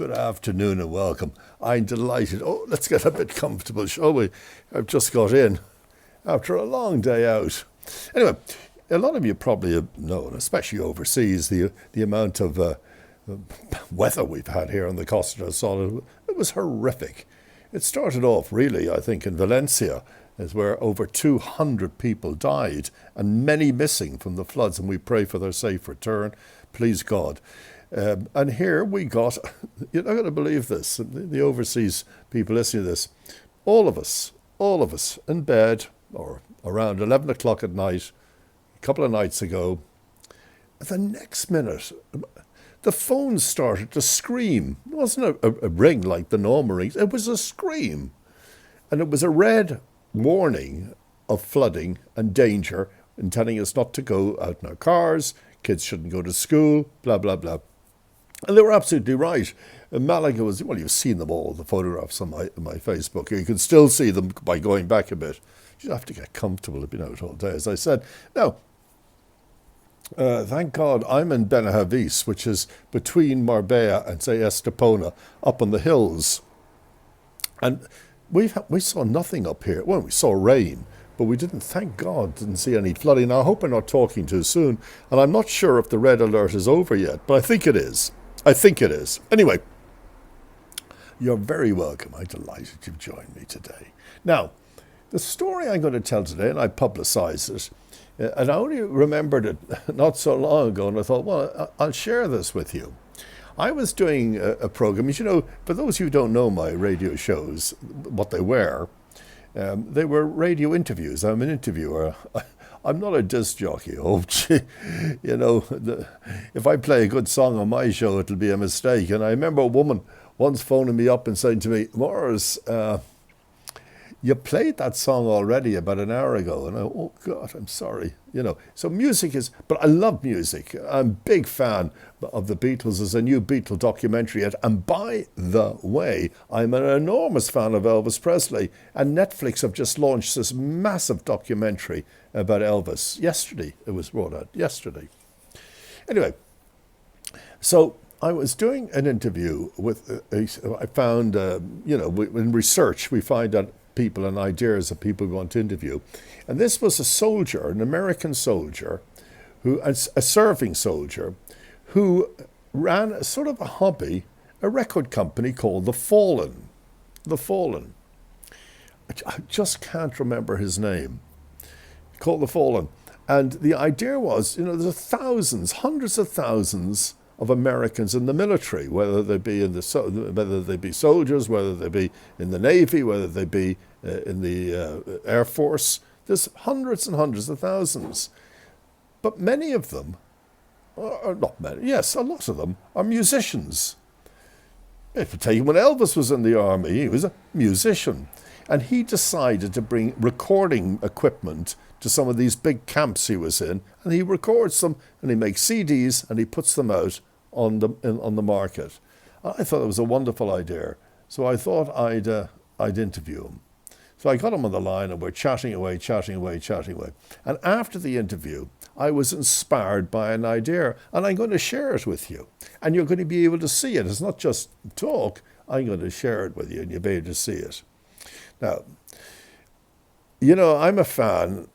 Good afternoon and welcome. I'm delighted. Oh, let's get a bit comfortable, shall we? I've just got in after a long day out. Anyway, a lot of you probably have known, especially overseas, the amount of weather we've had here on the Costa del Sol. It was horrific. It started off really, I think, in Valencia, as where over 200 people died and many missing from the floods, and we pray for their safe return. Please God. And here we got, you're not going to believe this, the overseas people listening to this, all of us in bed or around 11 o'clock at night, a couple of nights ago, the next minute, the phone started to scream. It wasn't a ring like the normal rings, it was a scream. And it was a red warning of flooding and danger and telling us not to go out in our cars, kids shouldn't go to school, blah, blah, blah. And they were absolutely right. Malaga was, well, you've seen them all, the photographs on my Facebook. You can still see them by going back a bit. You have to get comfortable. I've been out all day, as I said. Now, thank God I'm in Benahavis, which is between Marbella and, say, Estepona, up on the hills. And we saw nothing up here. Well, we saw rain, but we didn't, thank God, didn't see any flooding. Now, I hope I'm not talking too soon, and I'm not sure if the red alert is over yet, but I think it is. Anyway, you're very welcome. I'm delighted you've joined me today. Now, the story I'm going to tell today, and I publicised it, and I only remembered it not so long ago, and I thought, well, I'll share this with you. I was doing a program, you know, for those who don't know my radio shows, what they were radio interviews. I'm an interviewer. I'm not a disc jockey. Oh, you know, if I play a good song on my show, it'll be a mistake. And I remember a woman once phoning me up and saying to me, Morris, you played that song already about an hour ago. And oh, God, I'm sorry. You know, so music is, but I love music. I'm a big fan of the Beatles. There's a new Beatle documentary out. And by the way, I'm an enormous fan of Elvis Presley. And Netflix have just launched this massive documentary about Elvis. Yesterday, it was brought out. Yesterday. Anyway, so I was doing an interview with, I found, you know, in research, we find out people and ideas of people we want to interview. And this was a soldier, an American soldier, a serving soldier, who ran a sort of a hobby, a record company called The Fallen. The Fallen. I just can't remember his name. Called The Fallen. And the idea was, you know, there's thousands, hundreds of thousands of Americans in the military, whether they be whether they be soldiers, whether they be in the Navy, whether they be in the Air Force. There's hundreds and hundreds of thousands. But many of them, or not many, yes, a lot of them are musicians. If you take when Elvis was in the army, he was a musician. And he decided to bring recording equipment to some of these big camps he was in, and he records them, and he makes CDs, and he puts them out on the market. I thought it was a wonderful idea, so I thought I'd interview him. So I got him on the line, and we're chatting away. And after the interview, I was inspired by an idea, and I'm going to share it with you. And you're going to be able to see it. It's not just talk. I'm going to share it with you, and you'll be able to see it. Now, you know, I'm a fan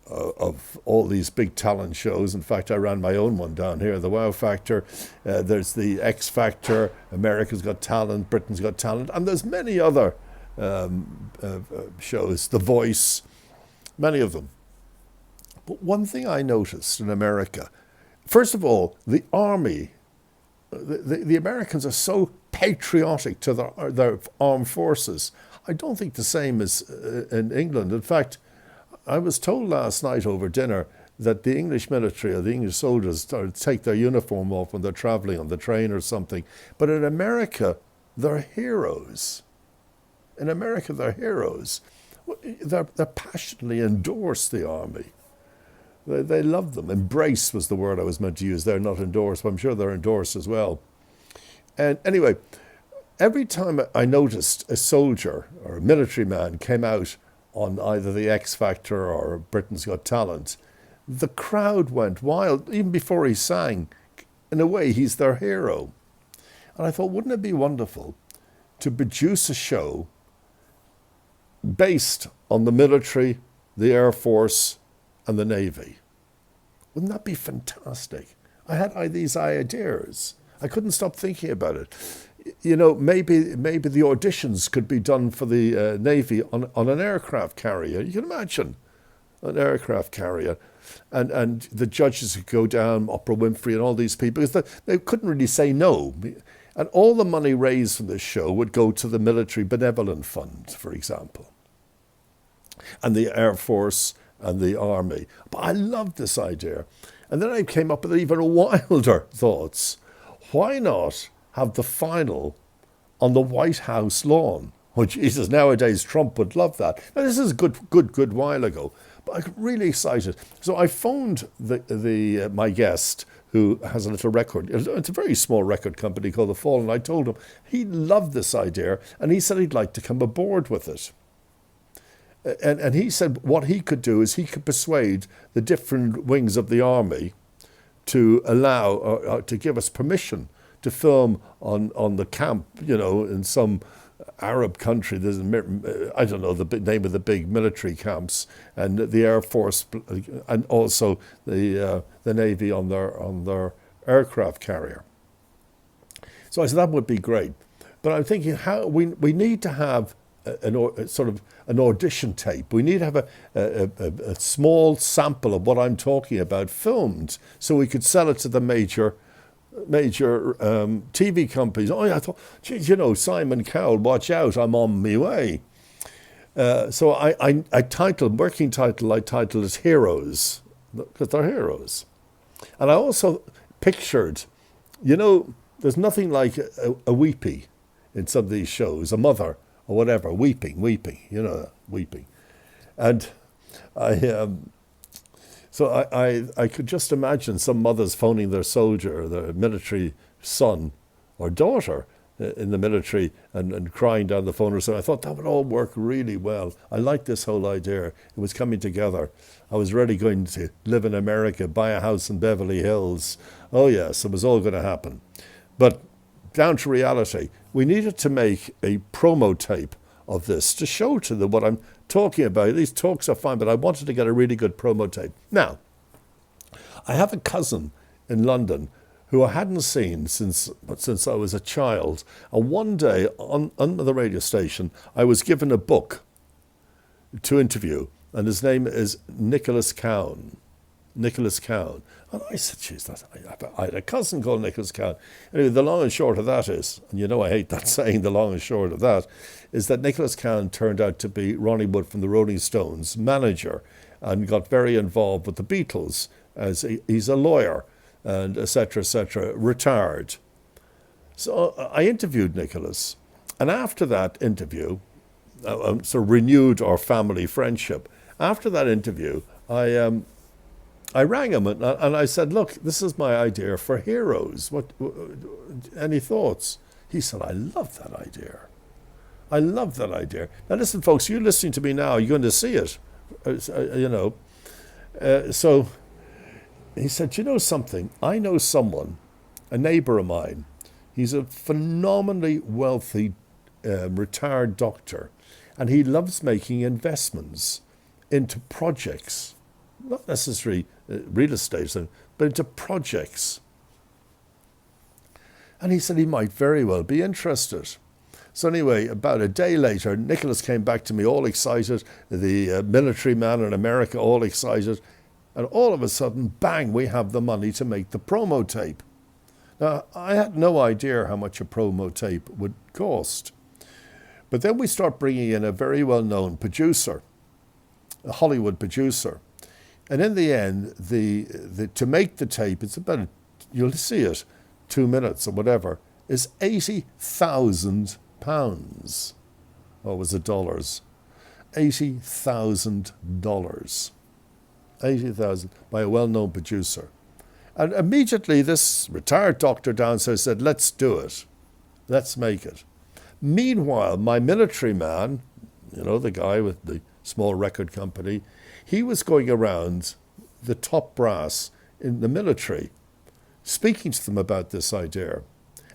of all these big talent shows. In fact, I ran my own one down here, the Wow Factor. There's the X Factor, America's Got Talent, Britain's Got Talent, and there's many other shows, The Voice, many of them. But one thing I noticed in America, first of all, the army, the Americans are so patriotic to their armed forces. I don't think the same as in England. In fact, I was told last night over dinner that the English military or the English soldiers take their uniform off when they're traveling on the train or something. But in America, they're heroes. In America, they're heroes. They passionately endorse the army. They love them. Embrace was the word I was meant to use there, not endorse, but I'm sure they're endorsed as well. And anyway, every time I noticed a soldier or a military man came out on either the X Factor or Britain's Got Talent, the crowd went wild, even before he sang. In a way, he's their hero. And I thought, wouldn't it be wonderful to produce a show based on the military, the Air Force, and the Navy? Wouldn't that be fantastic? I had these ideas. I couldn't stop thinking about it. You know, maybe the auditions could be done for the Navy on an aircraft carrier. You can imagine an aircraft carrier. And the judges could go down, Oprah Winfrey and all these people, because they couldn't really say no. And all the money raised from this show would go to the Military Benevolent Fund, for example, and the Air Force and the Army. But I loved this idea. And then I came up with even wilder thoughts. Why not have the final on the White House lawn? Oh, Jesus, nowadays Trump would love that. Now, this is a good while ago. But I'm really excited. So I phoned my guest, who has a little record. It's a very small record company called The Fall, and I told him he loved this idea, and he said he'd like to come aboard with it. And he said what he could do is he could persuade the different wings of the army to allow, to give us permission to film on the camp, you know, in some Arab country. There's, I don't know the name of the big military camps, and the Air Force, and also the Navy on their aircraft carrier. So I said that would be great, but I'm thinking how we need to have sort of an audition tape. We need to have a small sample of what I'm talking about filmed, so we could sell it to the major TV companies. Oh, yeah, I thought, geez, you know, Simon Cowell, watch out, I'm on my way. So I titled it Heroes, because they're heroes. And I also pictured, you know, there's nothing like a weepy in some of these shows, a mother or whatever, weeping, you know, weeping. And So I could just imagine some mothers phoning their soldier, their military son or daughter in the military and crying down the phone or something. I thought that would all work really well. I liked this whole idea. It was coming together. I was really going to live in America, buy a house in Beverly Hills. Oh yes, it was all going to happen. But down to reality, we needed to make a promo tape of this to show to them what I'm talking about. These talks are fine, but I wanted to get a really good promo tape. Now, I have a cousin in London who I hadn't seen since I was a child. And one day on the radio station, I was given a book to interview, and his name is Nicholas Cowan. Nicholas Cowan. And I said, geez, I had a cousin called Nicholas Cowan. Anyway, the long and short of that is, and you know I hate that saying, the long and short of that, is that Nicholas Cowan turned out to be Ronnie Wood from the Rolling Stones' manager and got very involved with the Beatles as he's a lawyer and et cetera, retired. So I interviewed Nicholas. And after that interview, sort of renewed our family friendship. After that interview, I rang him and I said, look, this is my idea for Heroes. Any thoughts? He said, I love that idea. I love that idea. Now listen, folks, you're listening to me now. You're going to see it, you know. So he said, you know something? I know someone, a neighbour of mine. He's a phenomenally wealthy retired doctor, and he loves making investments into projects, not necessarily real estate, but into projects. And he said he might very well be interested. So anyway, about a day later, Nicholas came back to me all excited, the military man in America all excited, and all of a sudden, bang, we have the money to make the promo tape. Now, I had no idea how much a promo tape would cost. But then we start bringing in a very well-known producer, a Hollywood producer. And in the end, to make the tape, it's about, you'll see it, 2 minutes or whatever, is £80,000. Or was it dollars? $80,000. 80,000 by a well-known producer. And immediately this retired doctor downstairs said, let's do it. Let's make it. Meanwhile, my military man, you know, the guy with the small record company, he was going around the top brass in the military, speaking to them about this idea.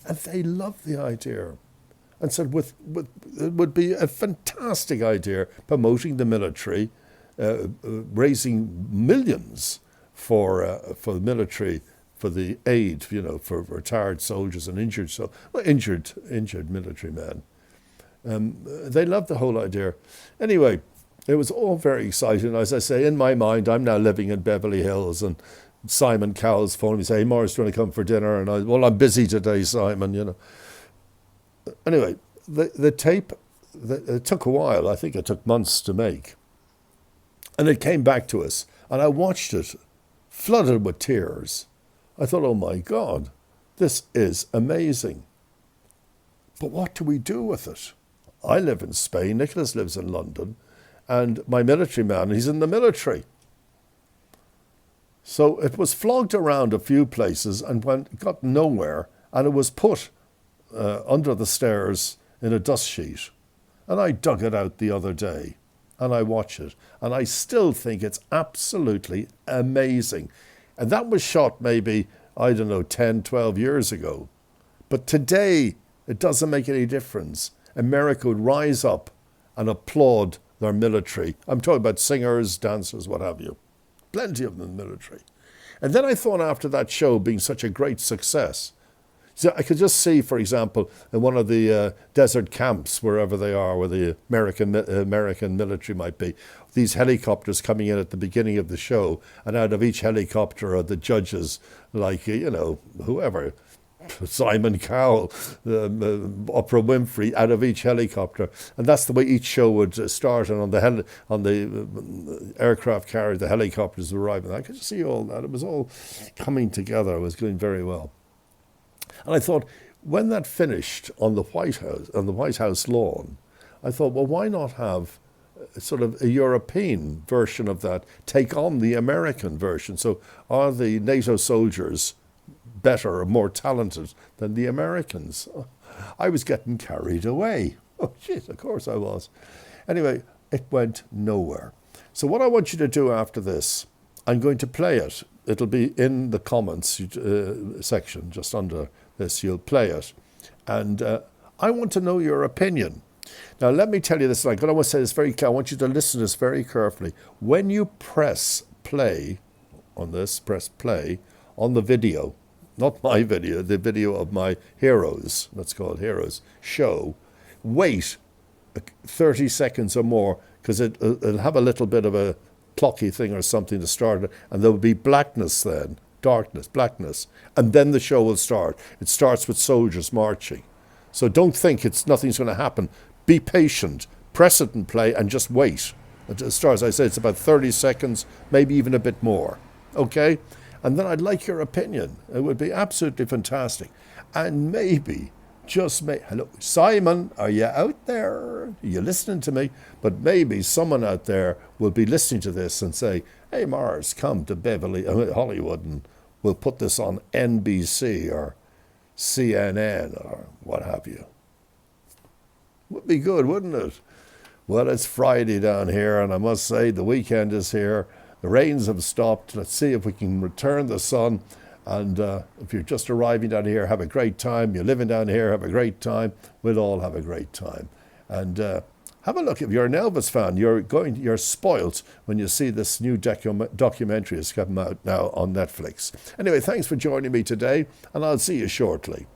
And they loved the idea and said it would be a fantastic idea promoting the military, raising millions for the military, for the aid, for retired soldiers and injured military men. They loved the whole idea. Anyway, it was all very exciting. As I say, in my mind, I'm now living in Beverly Hills, and Simon Cowell's phoning me saying, "Hey, Morris, do you want to come for dinner?" And I'm busy today, Simon, Anyway, the tape, it took a while. I think it took months to make. And it came back to us, and I watched it, flooded with tears. I thought, oh my God, this is amazing. But what do we do with it? I live in Spain, Nicholas lives in London, and my military man, he's in the military. So it was flogged around a few places and got nowhere, and it was put under the stairs in a dust sheet. And I dug it out the other day, and I watch it, and I still think it's absolutely amazing. And that was shot maybe, 10, 12 years ago. But today, it doesn't make any difference. America would rise up and applaud their military. I'm talking about singers, dancers, what have you. Plenty of them in the military. And then I thought, after that show being such a great success, so I could just see, for example, in one of the desert camps, wherever they are, where the American military might be, these helicopters coming in at the beginning of the show, and out of each helicopter are the judges, like, whoever, Simon Cowell, Oprah Winfrey, out of each helicopter. And that's the way each show would start. And on the aircraft carrier, the helicopters would arrive. And I could just see all that. It was all coming together. It was going very well. And I thought, when that finished on the White House lawn, I thought, well, why not have sort of a European version of that take on the American version? So are the NATO soldiers better or more talented than the Americans? I was getting carried away. Oh, jeez, of course I was. Anyway, it went nowhere. So what I want you to do after this, I'm going to play it. It'll be in the comments section, just under this, you'll play it. And I want to know your opinion. Now, let me tell you this, I want to say this very clearly. I want you to listen to this very carefully. When you press play on this, press play on the video, not my video, the video of my Heroes, let's call it Heroes, show, wait 30 seconds or more, because it'll have a little bit of a clocky thing or something to start it, and there will be blackness then, darkness, blackness, and then the show will start. It starts with soldiers marching. So don't think nothing's going to happen. Be patient, press it and play, and just wait. It starts, I say, it's about 30 seconds, maybe even a bit more, okay? And then I'd like your opinion. It would be absolutely fantastic. And maybe, hello, Simon, are you out there? Are you listening to me? But maybe someone out there will be listening to this and say, hey, Mars, come to Hollywood, and we'll put this on NBC or CNN or what have you. Would be good, wouldn't it? Well, it's Friday down here, and I must say the weekend is here. The rains have stopped. Let's see if we can return the sun. And if you're just arriving down here, have a great time. You're living down here, have a great time. We'll all have a great time. And have a look. If you're an Elvis fan, you're spoilt when you see this new documentary has come out now on Netflix. Anyway, thanks for joining me today, and I'll see you shortly.